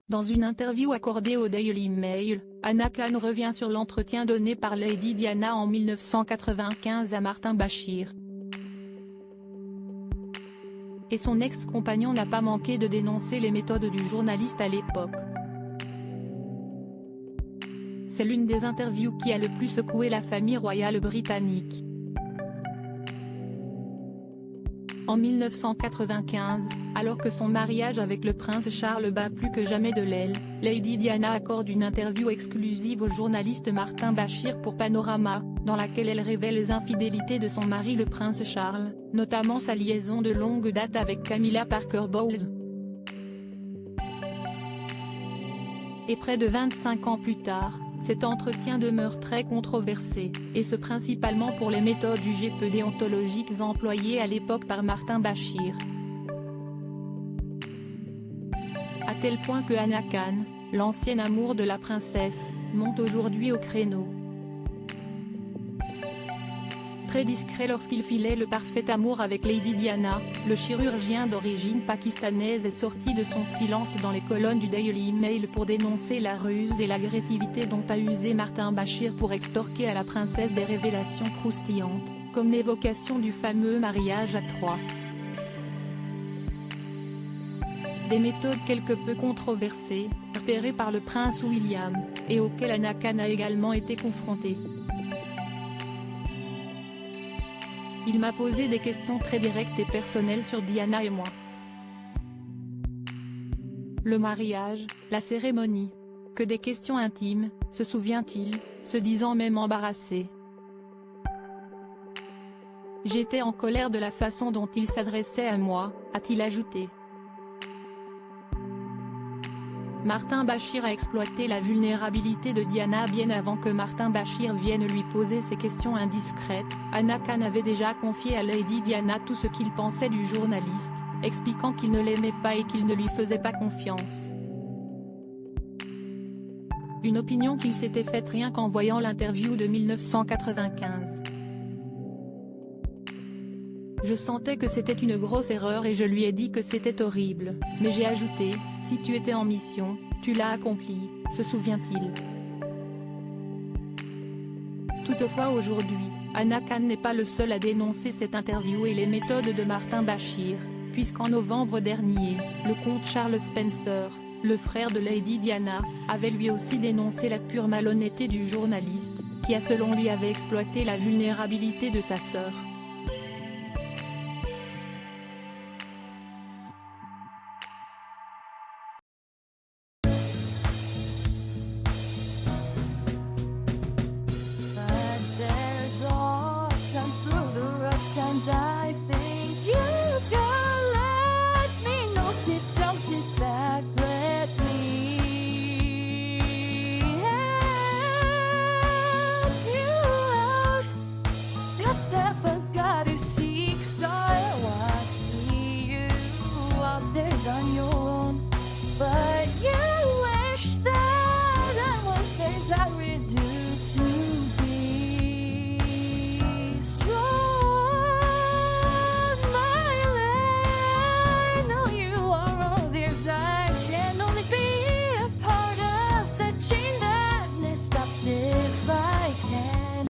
Dans une interview accordée au Daily Mail, Anna Khan revient sur l'entretien donné par Lady Diana en 1995 à Martin Bashir. Et son ex-compagnon n'a pas manqué de dénoncer les méthodes du journaliste à l'époque. C'est l'une des interviews qui a le plus secoué la famille royale britannique. En 1995, alors que son mariage avec le prince Charles bat plus que jamais de l'aile, Lady Diana accorde une interview exclusive au journaliste Martin Bashir pour Panorama, dans laquelle elle révèle les infidélités de son mari le prince Charles, notamment sa liaison de longue date avec Camilla Parker Bowles. Et près de 25 ans plus tard, cet entretien demeure très controversé, et ce principalement pour les méthodes jugées peu déontologiques employées à l'époque par Martin Bashir. À tel point que Anna Khan, l'ancienne amour de la princesse, monte aujourd'hui au créneau. Très discret lorsqu'il filait le parfait amour avec Lady Diana, le chirurgien d'origine pakistanaise est sorti de son silence dans les colonnes du Daily Mail pour dénoncer la ruse et l'agressivité dont a usé Martin Bashir pour extorquer à la princesse des révélations croustillantes, comme l'évocation du fameux mariage à trois. Des méthodes quelque peu controversées, repérées par le prince William, et auxquelles Anna Khan a également été confrontée. Il m'a posé des questions très directes et personnelles sur Diana et moi. Le mariage, la cérémonie. Que des questions intimes, se souvient-il, se disant même embarrassé. J'étais en colère de la façon dont il s'adressait à moi, a-t-il ajouté. Martin Bashir a exploité la vulnérabilité de Diana bien avant que Martin Bashir vienne lui poser ces questions indiscrètes. Anna Khan avait déjà confié à Lady Diana tout ce qu'il pensait du journaliste, expliquant qu'il ne l'aimait pas et qu'il ne lui faisait pas confiance. Une opinion qu'il s'était faite rien qu'en voyant l'interview de 1995. Je sentais que c'était une grosse erreur et je lui ai dit que c'était horrible, mais j'ai ajouté, si tu étais en mission, tu l'as accompli, se souvient-il. Toutefois aujourd'hui, Anna Khan n'est pas le seul à dénoncer cette interview et les méthodes de Martin Bashir, puisqu'en novembre dernier, le comte Charles Spencer, le frère de Lady Diana, avait lui aussi dénoncé la pure malhonnêteté du journaliste, qui selon lui avait exploité la vulnérabilité de sa sœur.